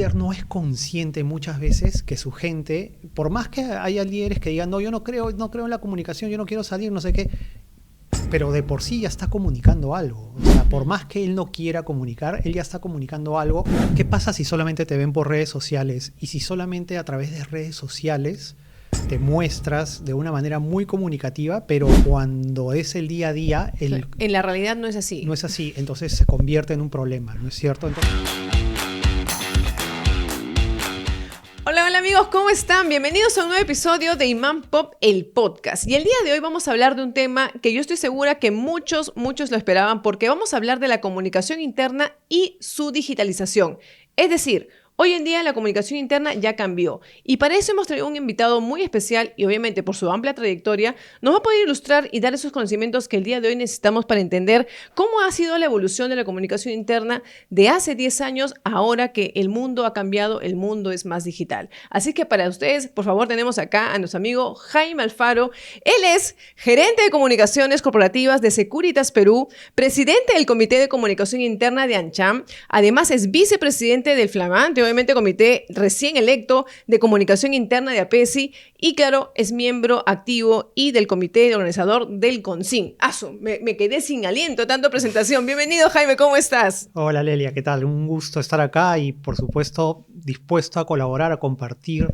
líder no es consciente muchas veces que su gente, por más que haya líderes que digan, no, yo no creo en la comunicación, yo no quiero salir, no sé qué, pero de por sí ya está comunicando algo. O sea, por más que él no quiera comunicar, él ya está comunicando algo. ¿Qué pasa si solamente te ven por redes sociales? Y si solamente a través de redes sociales te muestras de una manera muy comunicativa, pero cuando es el día a día... En la realidad no es así. No es así, entonces se convierte en un problema, ¿no es cierto? Entonces... Hola amigos, ¿cómo están? Bienvenidos a un nuevo episodio de Imán Pop, el podcast. Y el día de hoy vamos a hablar de un tema que yo estoy segura que muchos lo esperaban, porque vamos a hablar de la comunicación interna y su digitalización. Es decir, hoy en día la comunicación interna ya cambió y para eso hemos traído un invitado muy especial y obviamente por su amplia trayectoria nos va a poder ilustrar y dar esos conocimientos que el día de hoy necesitamos para entender cómo ha sido la evolución de la comunicación interna de hace 10 años ahora que el mundo ha cambiado, el mundo es más digital. Así que para ustedes, por favor, tenemos acá a nuestro amigo Jaime Alfaro. Él es gerente de comunicaciones corporativas de Securitas Perú, presidente del Comité de Comunicación Interna de ANCHAM, además es vicepresidente del flamante, obviamente, comité recién electo de comunicación interna de APESI y, claro, es miembro activo y del comité organizador del CONSIN. Me quedé sin aliento, tanto presentación. Bienvenido, Jaime, ¿cómo estás? Hola, Lelia, ¿qué tal? Un gusto estar acá y, por supuesto, dispuesto a colaborar, a compartir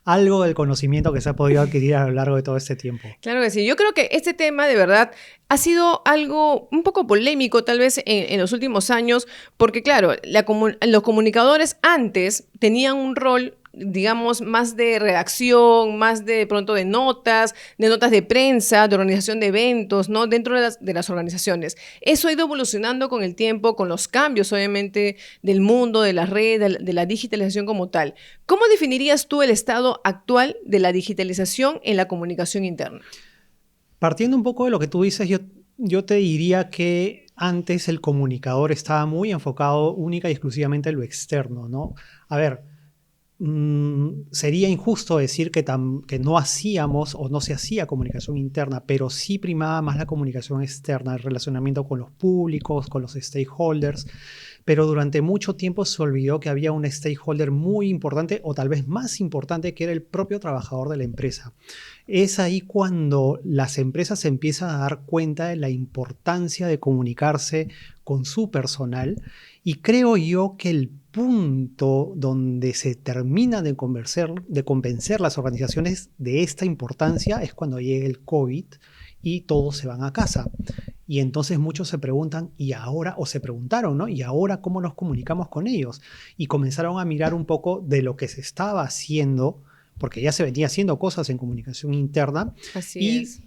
algo del conocimiento que se ha podido adquirir a lo largo de todo este tiempo. Claro que sí. Yo creo que este tema, de verdad, ha sido algo un poco polémico tal vez en los últimos años, porque claro, los comunicadores antes tenían un rol, digamos, más de redacción, más de pronto de notas de prensa, de organización de eventos, ¿no? Dentro de las organizaciones. Eso ha ido evolucionando con el tiempo, con los cambios, obviamente, del mundo, de las redes, de la digitalización como tal. ¿Cómo definirías tú el estado actual de la digitalización en la comunicación interna? Partiendo un poco de lo que tú dices, yo te diría que antes el comunicador estaba muy enfocado única y exclusivamente en lo externo, ¿no? A ver, sería injusto decir que no hacíamos o no se hacía comunicación interna, pero sí primaba más la comunicación externa, el relacionamiento con los públicos, con los stakeholders, pero durante mucho tiempo se olvidó que había un stakeholder muy importante o tal vez más importante que era el propio trabajador de la empresa. Es ahí cuando las empresas se empiezan a dar cuenta de la importancia de comunicarse con su personal y creo yo que el punto donde se termina de convencer las organizaciones de esta importancia es cuando llega el COVID y todos se van a casa. Y entonces muchos se preguntan, ¿y ahora? O se preguntaron, ¿no? ¿Y ahora cómo nos comunicamos con ellos? Y comenzaron a mirar un poco de lo que se estaba haciendo, porque ya se venía haciendo cosas en comunicación interna. Así es.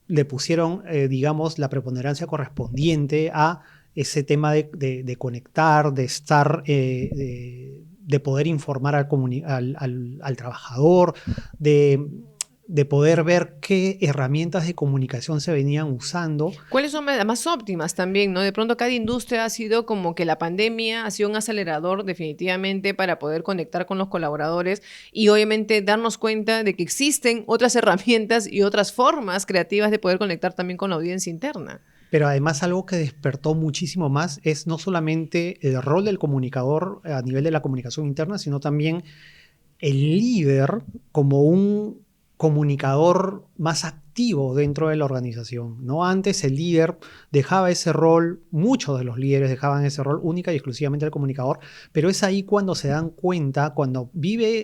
Le pusieron, digamos, la preponderancia correspondiente a ese tema de conectar, de estar, de poder informar al trabajador, de poder ver qué herramientas de comunicación se venían usando. ¿Cuáles son las más óptimas también, no? De pronto cada industria ha sido como que la pandemia ha sido un acelerador definitivamente para poder conectar con los colaboradores y obviamente darnos cuenta de que existen otras herramientas y otras formas creativas de poder conectar también con la audiencia interna. Pero además algo que despertó muchísimo más es no solamente el rol del comunicador a nivel de la comunicación interna, sino también el líder como un comunicador más activo dentro de la organización, ¿no? Antes el líder dejaba ese rol, muchos de los líderes dejaban ese rol única y exclusivamente al comunicador, pero es ahí cuando se dan cuenta, cuando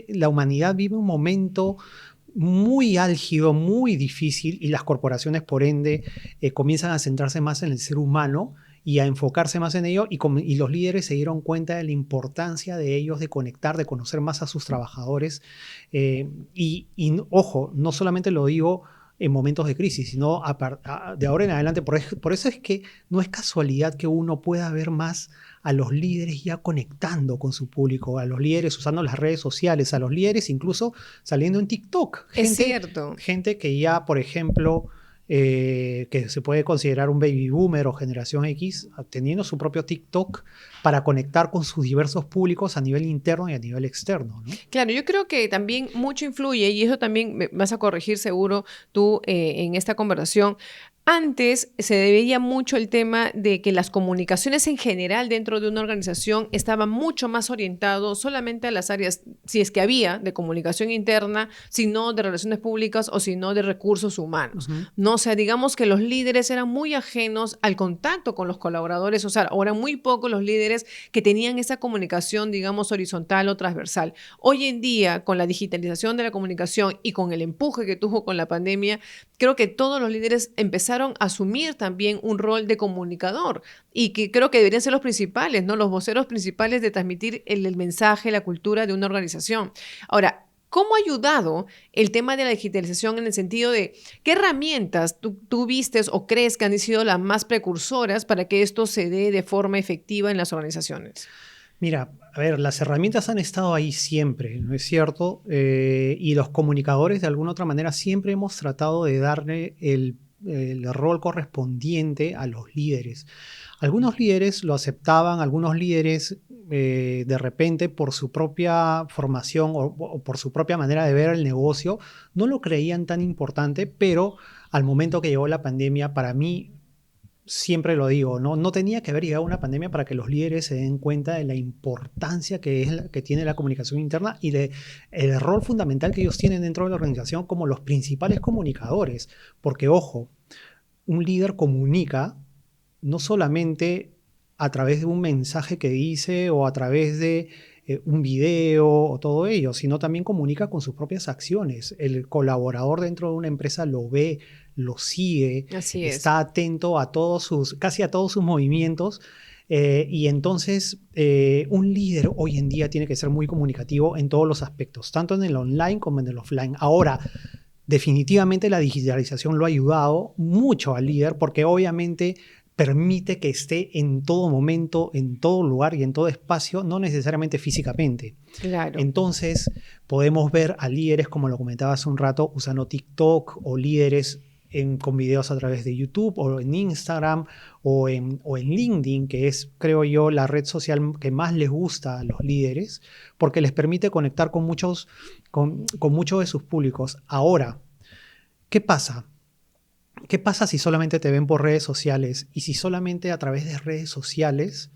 la humanidad vive un momento muy álgido, muy difícil y las corporaciones por ende comienzan a centrarse más en el ser humano y a enfocarse más en ello y los líderes se dieron cuenta de la importancia de ellos de conectar, de conocer más a sus trabajadores ojo, no solamente lo digo en momentos de crisis, sino de ahora en adelante. Por eso es que no es casualidad que uno pueda ver más a los líderes ya conectando con su público, a los líderes usando las redes sociales, a los líderes incluso saliendo en TikTok. Es cierto. Gente que ya, por ejemplo, que se puede considerar un baby boomer o generación X, teniendo su propio TikTok para conectar con sus diversos públicos a nivel interno y a nivel externo, ¿no? Claro, yo creo que también mucho influye, y eso también me vas a corregir seguro tú en esta conversación. Antes se veía mucho el tema de que las comunicaciones en general dentro de una organización estaban mucho más orientados solamente a las áreas, si es que había, de comunicación interna, sino de relaciones públicas o sino de recursos humanos. Ujú. No, o sea, digamos que los líderes eran muy ajenos al contacto con los colaboradores, o sea, ahora muy pocos los líderes que tenían esa comunicación, digamos, horizontal o transversal. Hoy en día, con la digitalización de la comunicación y con el empuje que tuvo con la pandemia, creo que todos los líderes empezaron a asumir también un rol de comunicador y que creo que deberían ser los principales, ¿no? Los voceros principales de transmitir el mensaje, la cultura de una organización. Ahora, ¿cómo ha ayudado el tema de la digitalización en el sentido de qué herramientas tú vistes o crees que han sido las más precursoras para que esto se dé de forma efectiva en las organizaciones? Mira, a ver, las herramientas han estado ahí siempre, ¿no es cierto? Y los comunicadores, de alguna otra manera, siempre hemos tratado de darle el rol correspondiente a los líderes. Algunos líderes lo aceptaban, algunos líderes de repente por su propia formación o por su propia manera de ver el negocio no lo creían tan importante, pero al momento que llegó la pandemia, para mí siempre lo digo, no tenía que haber llegado una pandemia para que los líderes se den cuenta de la importancia que tiene la comunicación interna y de el rol fundamental que ellos tienen dentro de la organización como los principales comunicadores. Porque, ojo, un líder comunica no solamente a través de un mensaje que dice o a través de un video o todo ello, sino también comunica con sus propias acciones. El colaborador dentro de una empresa lo ve, lo sigue, Así es. está atento a casi a todos sus movimientos. Y entonces un líder hoy en día tiene que ser muy comunicativo en todos los aspectos, tanto en el online como en el offline. Ahora, definitivamente la digitalización lo ha ayudado mucho al líder porque obviamente permite que esté en todo momento, en todo lugar y en todo espacio, no necesariamente físicamente. Claro. Entonces podemos ver a líderes, como lo comentaba hace un rato, usando TikTok o líderes con videos a través de YouTube o en Instagram o en LinkedIn, que es, creo yo, la red social que más les gusta a los líderes, porque les permite conectar con muchos de sus públicos. Ahora, ¿qué pasa? ¿Qué pasa si solamente te ven por redes sociales y si solamente a través de redes sociales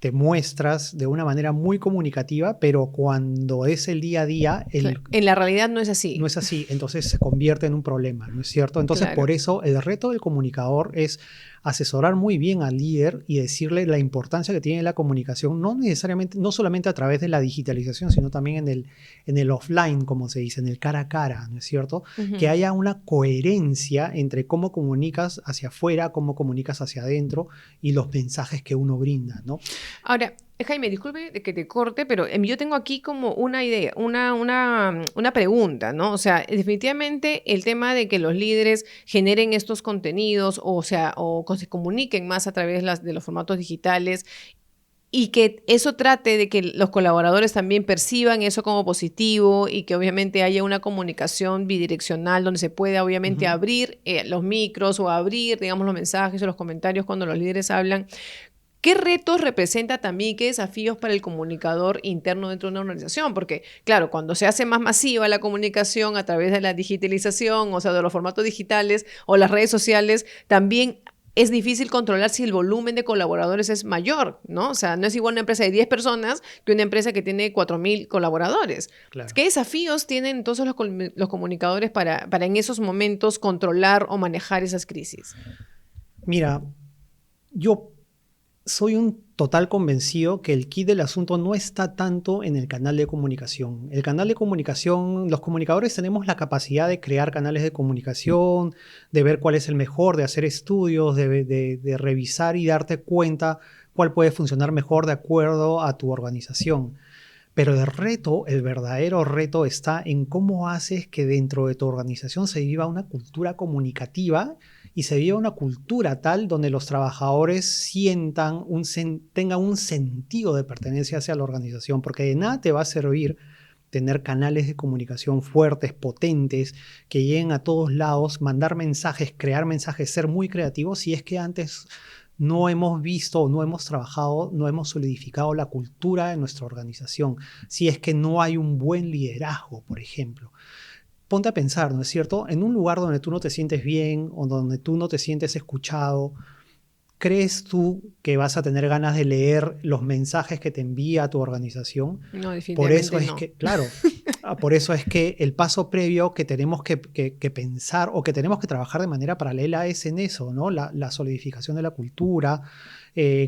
te muestras de una manera muy comunicativa, pero cuando es el día a día, En la realidad no es así. no es así, entonces se convierte en un problema, ¿no es cierto? Entonces, Claro. por eso el reto del comunicador es asesorar muy bien al líder y decirle la importancia que tiene la comunicación, no solamente a través de la digitalización, sino también en el offline, como se dice, en el cara a cara, ¿no es cierto? Que haya una coherencia entre cómo comunicas hacia afuera, cómo comunicas hacia adentro y los mensajes que uno brinda, ¿no? Ahora, Jaime, disculpe que te corte, pero yo tengo aquí como una idea, una pregunta, ¿no? O sea, definitivamente el tema de que los líderes generen estos contenidos, o sea, se comuniquen más a través de los formatos digitales y que eso trate de que los colaboradores también perciban eso como positivo y que obviamente haya una comunicación bidireccional donde se pueda obviamente abrir los micros o abrir, digamos, los mensajes o los comentarios cuando los líderes hablan. ¿Qué retos representa también, qué desafíos para el comunicador interno dentro de una organización? Porque, claro, cuando se hace más masiva la comunicación a través de la digitalización, o sea, de los formatos digitales o las redes sociales, también es difícil controlar si el volumen de colaboradores es mayor, ¿no? O sea, no es igual una empresa de 10 personas que una empresa que tiene 4.000 colaboradores. Claro. ¿Qué desafíos tienen entonces los comunicadores para en esos momentos controlar o manejar esas crisis? Mira, yo soy un total convencido que el kit del asunto no está tanto en el canal de comunicación. El canal de comunicación, los comunicadores tenemos la capacidad de crear canales de comunicación, de ver cuál es el mejor, de hacer estudios, de revisar y darte cuenta cuál puede funcionar mejor de acuerdo a tu organización. Pero el verdadero reto está en cómo haces que dentro de tu organización se viva una cultura comunicativa y se viva una cultura tal donde los trabajadores tengan un sentido de pertenencia hacia la organización, porque de nada te va a servir tener canales de comunicación fuertes, potentes, que lleguen a todos lados, mandar mensajes, crear mensajes, ser muy creativos, si es que antes no hemos visto, no hemos trabajado, no hemos solidificado la cultura de nuestra organización, si es que no hay un buen liderazgo, por ejemplo. ponte a pensar, ¿no es cierto? En un lugar donde tú no te sientes bien o donde tú no te sientes escuchado, ¿crees tú que vas a tener ganas de leer los mensajes que te envía tu organización? No, Por eso definitivamente es no. que, claro, por eso es que el paso previo que tenemos que pensar o que tenemos que trabajar de manera paralela es en eso, ¿no? La solidificación de la cultura,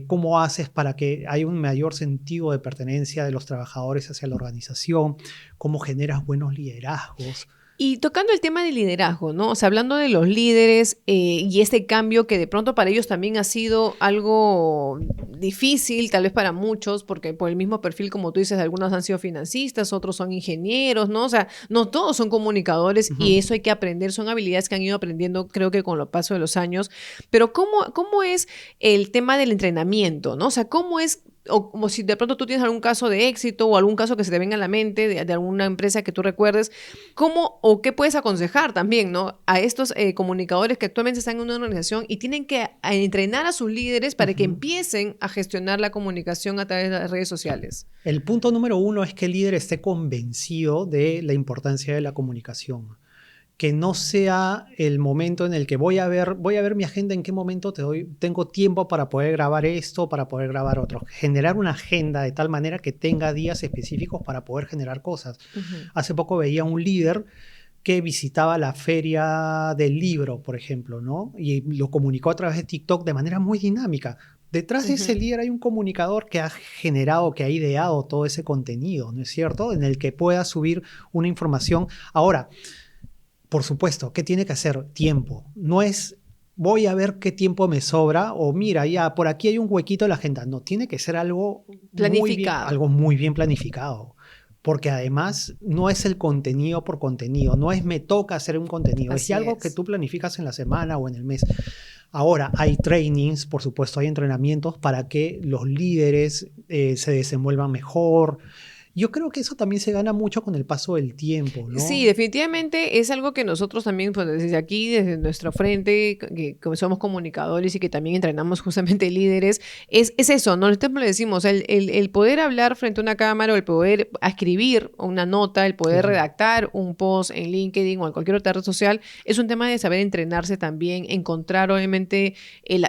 cómo haces para que haya un mayor sentido de pertenencia de los trabajadores hacia la organización, cómo generas buenos liderazgos. Y tocando el tema del liderazgo, ¿no? O sea, hablando de los líderes y este cambio que de pronto para ellos también ha sido algo difícil, tal vez para muchos, porque por el mismo perfil, como tú dices, algunos han sido financistas, otros son ingenieros, ¿no? O sea, no todos son comunicadores y eso hay que aprender, son habilidades que han ido aprendiendo, creo que con el paso de los años. Pero ¿cómo es el tema del entrenamiento, ¿no? O sea, ¿cómo es o como si de pronto tú tienes algún caso de éxito o algún caso que se te venga a la mente de alguna empresa que tú recuerdes, ¿cómo o qué puedes aconsejar también, ¿no? A estos comunicadores que actualmente están en una organización y tienen que entrenar a sus líderes para que empiecen a gestionar la comunicación a través de las redes sociales? El punto número 1 es que el líder esté convencido de la importancia de la comunicación. Que no sea el momento en el que voy a ver mi agenda, en qué momento tengo tiempo para poder grabar esto, para poder grabar otro. Generar una agenda de tal manera que tenga días específicos para poder generar cosas. Hace poco veía un líder que visitaba la feria del libro, por ejemplo, ¿no? Y lo comunicó a través de TikTok de manera muy dinámica. Detrás de ese líder hay un comunicador que ha generado, que ha ideado todo ese contenido, ¿no es cierto? En el que pueda subir una información. Ahora, por supuesto, ¿qué tiene que hacer? Tiempo. No es voy a ver qué tiempo me sobra o mira, ya por aquí hay un huequito en la agenda. No, tiene que ser algo muy bien planificado. Porque además no es el contenido por contenido, no es me toca hacer un contenido, es algo que tú planificas en la semana o en el mes. Ahora, hay trainings, por supuesto, hay entrenamientos para que los líderes se desenvuelvan mejor. Yo creo que eso también se gana mucho con el paso del tiempo, ¿no? Sí, definitivamente es algo que nosotros también, pues desde aquí, desde nuestro frente, que somos comunicadores y que también entrenamos justamente líderes, es eso, ¿no? Nosotros le decimos, el poder hablar frente a una cámara o el poder escribir una nota, el poder redactar un post en LinkedIn o en cualquier otra red social, es un tema de saber entrenarse también, encontrar obviamente el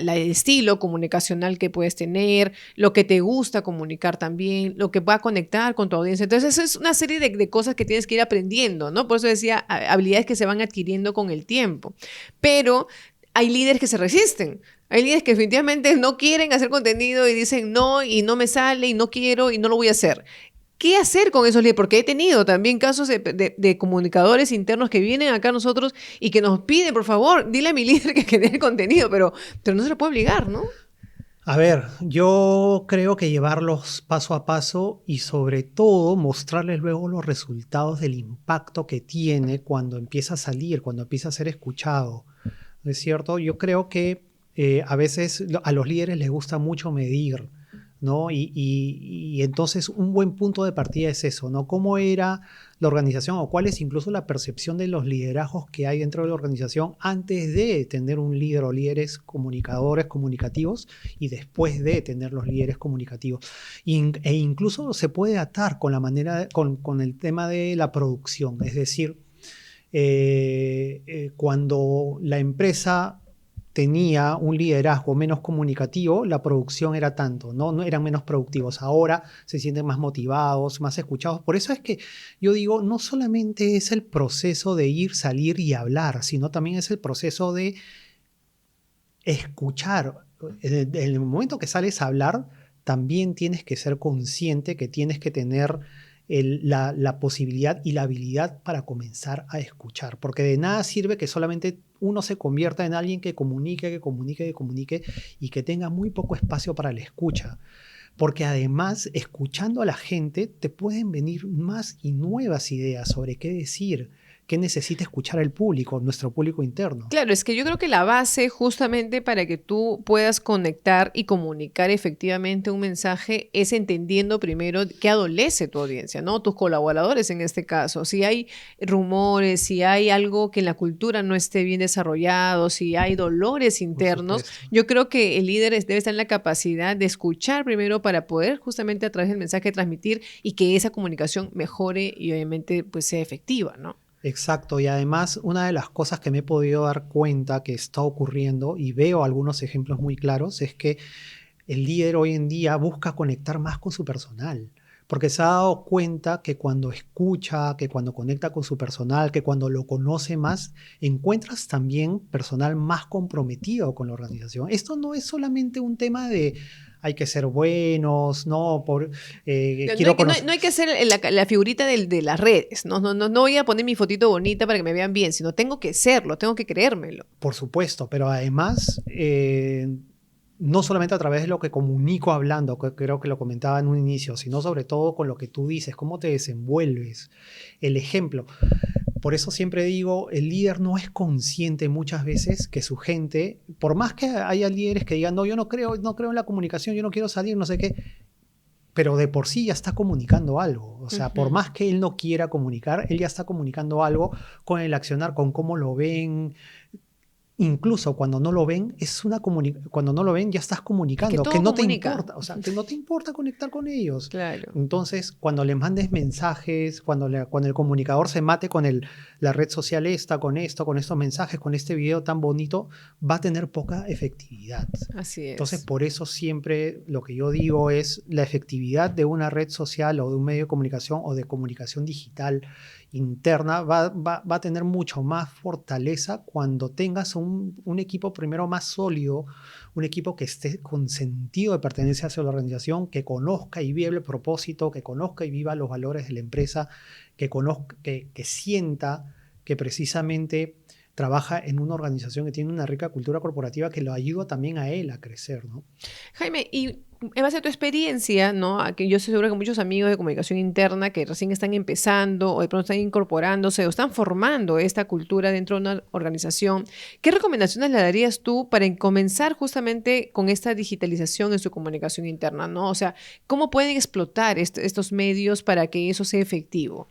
estilo comunicacional que puedes tener, lo que te gusta comunicar también, lo que va a conectar con tu audiencia. Entonces, eso es una serie de cosas que tienes que ir aprendiendo, ¿no? Por eso decía, habilidades que se van adquiriendo con el tiempo. Pero hay líderes que se resisten. Hay líderes que definitivamente no quieren hacer contenido y dicen no, y no me sale, y no quiero, y no lo voy a hacer. ¿Qué hacer con esos líderes? Porque he tenido también casos de comunicadores internos que vienen acá a nosotros y que nos piden, por favor, dile a mi líder que genere contenido, pero no se lo puede obligar, ¿no? A ver, yo creo que llevarlos paso a paso y sobre todo mostrarles luego los resultados del impacto que tiene cuando empieza a salir, cuando empieza a ser escuchado. ¿No es cierto? Yo creo que a veces a los líderes les gusta mucho medir, ¿no? Y entonces un buen punto de partida es eso, ¿no? ¿Cómo era la organización o cuál es incluso la percepción de los liderazgos que hay dentro de la organización antes de tener un líder o líderes comunicadores, comunicativos y después de tener los líderes comunicativos? E incluso se puede atar con la manera, con el tema de la producción, es decir, cuando la empresa tenía un liderazgo menos comunicativo, la producción era tanto, ¿no? Eran menos productivos. Ahora se sienten más motivados, más escuchados. Por eso es que yo digo, no solamente es el proceso de ir, salir y hablar, sino también es el proceso de escuchar. En el momento que sales a hablar, también tienes que ser consciente que tienes que tener la posibilidad y la habilidad para comenzar a escuchar, porque de nada sirve que solamente uno se convierta en alguien que comunique y que tenga muy poco espacio para la escucha, porque además escuchando a la gente te pueden venir más y nuevas ideas sobre qué decir, qué necesita escuchar el público, nuestro público interno. Claro, es que yo creo que la base justamente para que tú puedas conectar y comunicar efectivamente un mensaje es entendiendo primero qué adolece tu audiencia, ¿no? Tus colaboradores en este caso. Si hay rumores, si hay algo que en la cultura no esté bien desarrollado, si hay dolores internos, yo creo que el líder debe estar en la capacidad de escuchar primero para poder justamente a través del mensaje transmitir y que esa comunicación mejore y obviamente pues sea efectiva, ¿no? Exacto, y además una de las cosas que me he podido dar cuenta que está ocurriendo, y veo algunos ejemplos muy claros, es que el líder hoy en día busca conectar más con su personal, porque se ha dado cuenta que cuando escucha, que cuando conecta con su personal, que cuando lo conoce más, encuentras también personal más comprometido con la organización. Esto no es solamente un tema de hay que ser buenos, no, quiero conocer. No hay que hacer la figurita de las redes. No voy a poner mi fotito bonita para que me vean bien, sino tengo que serlo, tengo que creérmelo. Por supuesto, pero además, no solamente a través de lo que comunico hablando, que creo que lo comentaba en un inicio, sino sobre todo con lo que tú dices, cómo te desenvuelves, el ejemplo. Por eso siempre digo, el líder no es consciente muchas veces que su gente, por más que haya líderes que digan, no, yo no creo en la comunicación, yo no quiero salir, no sé qué, pero de por sí ya está comunicando algo. O sea, por más que él no quiera comunicar, él ya está comunicando algo con el accionar, con cómo lo ven. Incluso cuando no lo ven, cuando no lo ven ya estás Es que comunicando, que todo no te comunica. importa, o sea, que no te importa conectar con ellos. Claro. Entonces, cuando le mandes mensajes, cuando el comunicador se mate con la red social esta, con estos mensajes, con este video tan bonito, va a tener poca efectividad. Así es. Entonces, por eso siempre lo que yo digo es la efectividad de una red social o de un medio de comunicación o de comunicación digital interna va a tener mucho más fortaleza cuando tengas un equipo primero más sólido, un equipo que esté con sentido de pertenencia hacia la organización, que conozca y viva el propósito, que conozca y viva los valores de la empresa, que sienta que precisamente trabaja en una organización que tiene una rica cultura corporativa que lo ayuda también a él a crecer, ¿no? Jaime, y en base a tu experiencia, ¿no? Que yo estoy segura que muchos amigos de comunicación interna que recién están empezando o de pronto están incorporándose o están formando esta cultura dentro de una organización, ¿qué recomendaciones le darías tú para comenzar justamente con esta digitalización en su comunicación interna, ¿no? O sea, ¿cómo pueden explotar estos medios para que eso sea efectivo?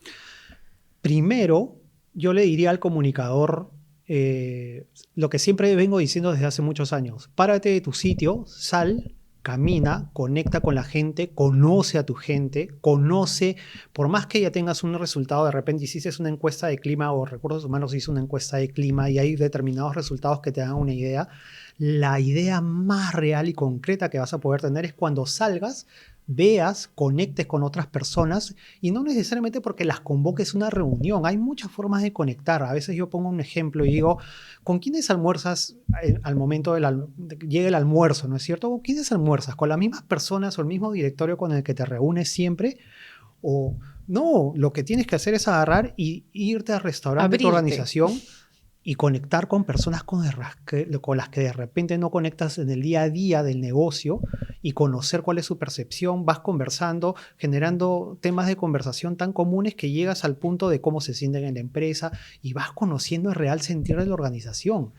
Primero, yo le diría al comunicador lo que siempre vengo diciendo desde hace muchos años. Párate de tu sitio, sal, camina, conecta con la gente, conoce a tu gente, por más que ya tengas un resultado, de repente hiciste una encuesta de clima o Recursos Humanos hizo una encuesta de clima y hay determinados resultados que te dan una idea. La idea más real y concreta que vas a poder tener es cuando salgas, veas, conectes con otras personas y no necesariamente porque las convoques a una reunión. Hay muchas formas de conectar. A veces yo pongo un ejemplo y digo, ¿con quiénes almuerzas al momento de que llegue el almuerzo? ¿No es cierto? ¿Con quiénes almuerzas? ¿Con las mismas personas o el mismo directorio con el que te reúnes siempre? O no, lo que tienes que hacer es agarrar y irte al restaurante de tu organización y conectar con personas con las que de repente no conectas en el día a día del negocio y conocer cuál es su percepción, vas conversando, generando temas de conversación tan comunes que llegas al punto de cómo se sienten en la empresa y vas conociendo el real sentir de la organización.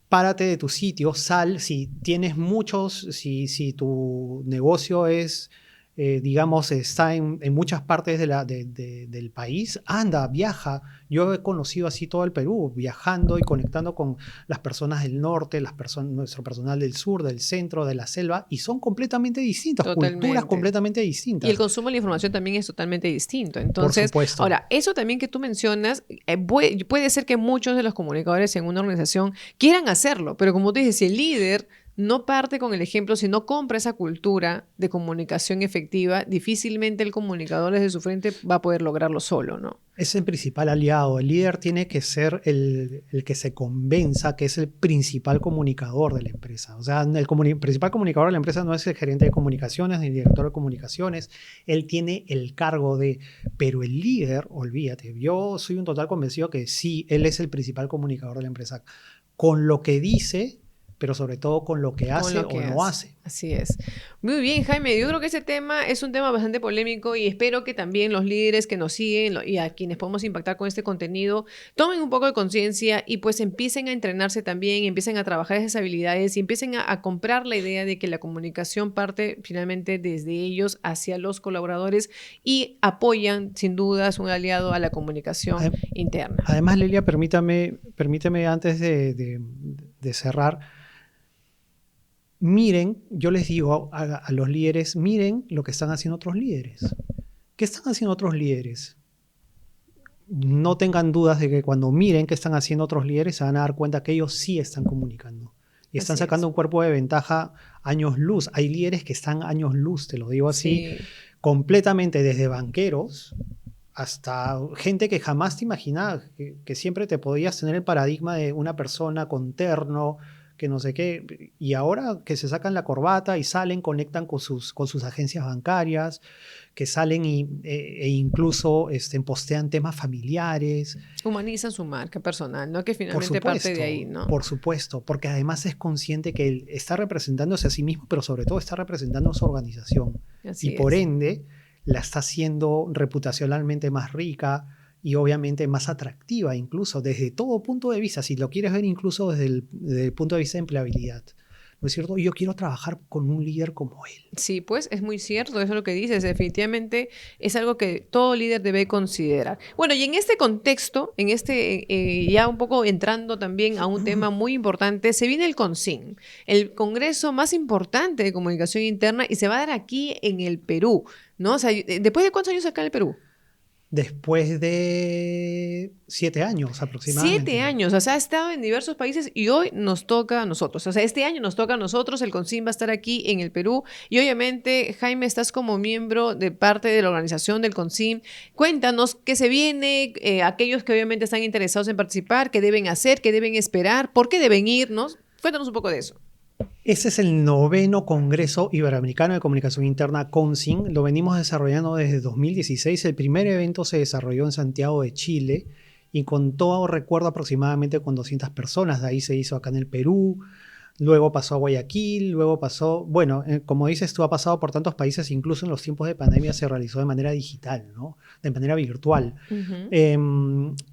Párate de tu sitio, sal, si tienes muchos, si tu negocio es... digamos, está en muchas partes del país, anda, viaja. Yo he conocido así todo el Perú, viajando y conectando con las personas del norte, nuestro personal del sur, del centro, de la selva, y son completamente distintas, culturas completamente distintas. Y el consumo de la información también es totalmente distinto. Entonces, por supuesto. Ahora, eso también que tú mencionas, puede ser que muchos de los comunicadores en una organización quieran hacerlo, pero como tú dices, si el líder no parte con el ejemplo, si no compra esa cultura de comunicación efectiva, difícilmente el comunicador desde su frente va a poder lograrlo solo, ¿no? Es el principal aliado. El líder tiene que ser el que se convenza que es el principal comunicador de la empresa. O sea, el principal comunicador de la empresa no es el gerente de comunicaciones ni el director de comunicaciones. Él tiene el cargo de... Pero el líder, olvídate, yo soy un total convencido que sí, él es el principal comunicador de la empresa. Con lo que dice... pero sobre todo con lo que hace o no hace. Así es. Muy bien, Jaime. Yo creo que ese tema es un tema bastante polémico y espero que también los líderes que nos siguen y a quienes podemos impactar con este contenido tomen un poco de conciencia y pues empiecen a entrenarse también, empiecen a trabajar esas habilidades y empiecen a comprar la idea de que la comunicación parte finalmente desde ellos hacia los colaboradores y apoyan sin dudas un aliado a la comunicación interna. Además, Lelia, permíteme antes de cerrar. Miren, yo les digo a los líderes, miren lo que están haciendo otros líderes. ¿Qué están haciendo otros líderes? no tengan dudas de que cuando miren qué están haciendo otros líderes se van a dar cuenta que ellos sí están comunicando. Y están sacando un cuerpo de ventaja años luz. Hay líderes que están años luz, te lo digo así, completamente, desde banqueros hasta gente que jamás te imaginabas, que siempre te podías tener el paradigma de una persona con terno, que no sé qué, y ahora que se sacan la corbata y salen, conectan con sus agencias bancarias, que salen e incluso postean temas familiares. Humanizan su marca personal, ¿no? Que finalmente parte de ahí, ¿no? Por supuesto, porque además es consciente que él está representándose a sí mismo, pero sobre todo está representando a su organización. Así y por ende, la está haciendo reputacionalmente más rica y obviamente más atractiva, incluso desde todo punto de vista, si lo quieres ver incluso desde el punto de vista de empleabilidad. ¿No es cierto? Yo quiero trabajar con un líder como él. Sí, pues es muy cierto, eso es lo que dices. Definitivamente es algo que todo líder debe considerar. Bueno, y en este contexto, ya un poco entrando también a un tema muy importante, se viene el CONCIN, el congreso más importante de comunicación interna, y se va a dar aquí en el Perú, ¿no? O sea, ¿después de cuántos años acá en el Perú? Después de 7 años aproximadamente. 7 años, o sea, ha estado en diversos países y hoy nos toca a nosotros. O sea, este año nos toca a nosotros, el CONCIN va a estar aquí en el Perú. Y obviamente, Jaime, estás como miembro de parte de la organización del CONCIN. Cuéntanos qué se viene, aquellos que obviamente están interesados en participar, qué deben hacer, qué deben esperar, por qué deben irnos. Cuéntanos un poco de eso. Ese es el 9º Congreso Iberoamericano de Comunicación Interna, CONCIN. Lo venimos desarrollando desde 2016. El primer evento se desarrolló en Santiago de Chile y contó, recuerdo, aproximadamente con 200 personas. De ahí se hizo acá en el Perú, luego pasó a Guayaquil, luego pasó, bueno, como dices tú, ha pasado por tantos países, incluso en los tiempos de pandemia se realizó de manera digital, ¿no? De manera virtual.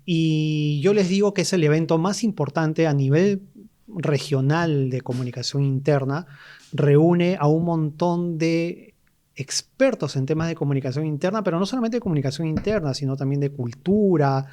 Y yo les digo que es el evento más importante a nivel regional de comunicación interna, reúne a un montón de expertos en temas de comunicación interna, pero no solamente de comunicación interna, sino también de cultura,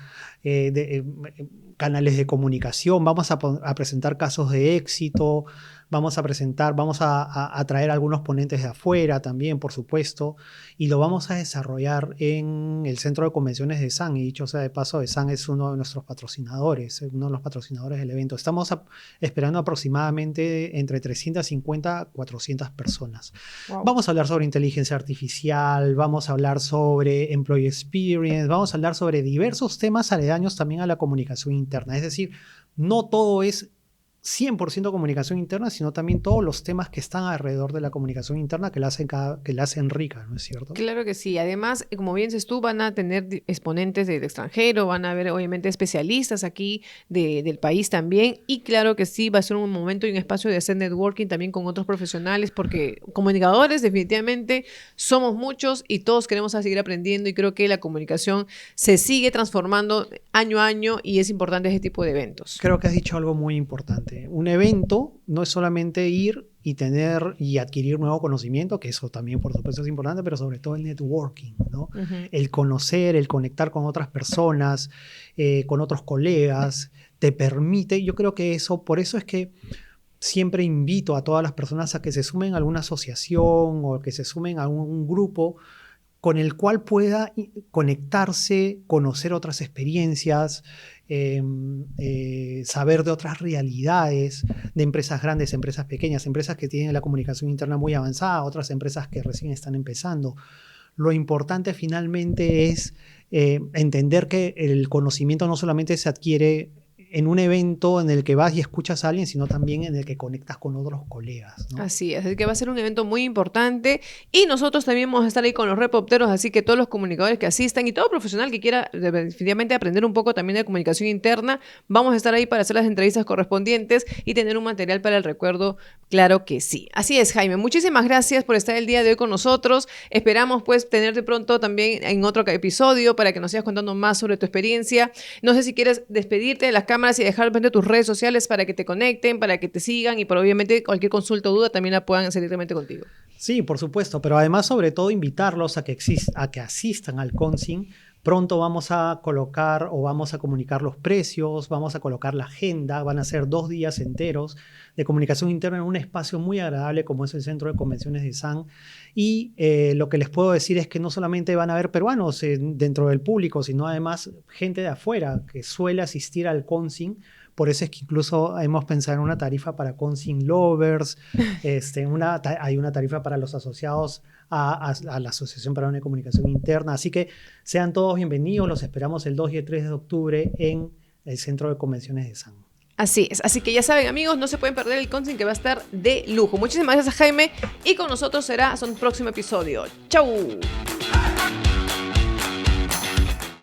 canales de comunicación. Vamos a presentar casos de éxito, vamos a traer algunos ponentes de afuera también, por supuesto, y lo vamos a desarrollar en el Centro de Convenciones de SAN. Y dicho sea de paso, de SAN es uno de nuestros patrocinadores, uno de los patrocinadores del evento. Estamos esperando aproximadamente entre 350 a 400 personas. Wow. Vamos a hablar sobre inteligencia artificial, vamos a hablar sobre employee experience, vamos a hablar sobre diversos temas aledaños también a la comunicación interna. Es decir, no todo es 100% comunicación interna, sino también todos los temas que están alrededor de la comunicación interna que la hacen rica, ¿no es cierto? Claro que sí. Además, como bien dices tú, van a tener exponentes del extranjero, van a haber obviamente especialistas aquí del país también, y claro que sí, va a ser un momento y un espacio de hacer networking también con otros profesionales, porque comunicadores definitivamente somos muchos y todos queremos seguir aprendiendo, y creo que la comunicación se sigue transformando año a año y es importante ese tipo de eventos. Creo que has dicho algo muy importante. Un evento no es solamente ir y tener y adquirir nuevo conocimiento, que eso también por supuesto es importante, pero sobre todo el networking, ¿no? El conocer, el conectar con otras personas, con otros colegas, te permite, yo creo que eso, por eso es que siempre invito a todas las personas a que se sumen a alguna asociación o que se sumen a un grupo con el cual pueda conectarse, conocer otras experiencias, saber de otras realidades, de empresas grandes, empresas pequeñas, empresas que tienen la comunicación interna muy avanzada, otras empresas que recién están empezando. Lo importante finalmente es entender que el conocimiento no solamente se adquiere en un evento en el que vas y escuchas a alguien, sino también en el que conectas con otros colegas, ¿no? Así es que va a ser un evento muy importante y nosotros también vamos a estar ahí con los repopteros, así que todos los comunicadores que asistan y todo profesional que quiera definitivamente aprender un poco también de comunicación interna, vamos a estar ahí para hacer las entrevistas correspondientes y tener un material para el recuerdo, claro que sí. Así es, Jaime, muchísimas gracias por estar el día de hoy con nosotros. Esperamos pues tenerte pronto también en otro episodio para que nos sigas contando más sobre tu experiencia. No sé si quieres despedirte de las cámaras y dejar de tus redes sociales para que te conecten, para que te sigan y por obviamente cualquier consulta o duda también la puedan hacer directamente contigo. Sí, por supuesto, pero además sobre todo invitarlos a que asistan al CONCIN Pronto vamos a colocar o vamos a comunicar los precios, vamos a colocar la agenda, van a ser 2 días enteros de comunicación interna en un espacio muy agradable como es el Centro de Convenciones de San. Y lo que les puedo decir es que no solamente van a haber peruanos dentro del público, sino además gente de afuera que suele asistir al Consing. Por eso es que incluso hemos pensado en una tarifa para Consing Lovers, hay una tarifa para los asociados a la Asociación Peruana de Comunicación Interna. Así que sean todos bienvenidos, los esperamos el 2 y el 3 de octubre en el Centro de Convenciones de San. Así es, así que ya saben amigos, no se pueden perder el Consing que va a estar de lujo. Muchísimas gracias Jaime y con nosotros será hasta un próximo episodio. ¡Chau!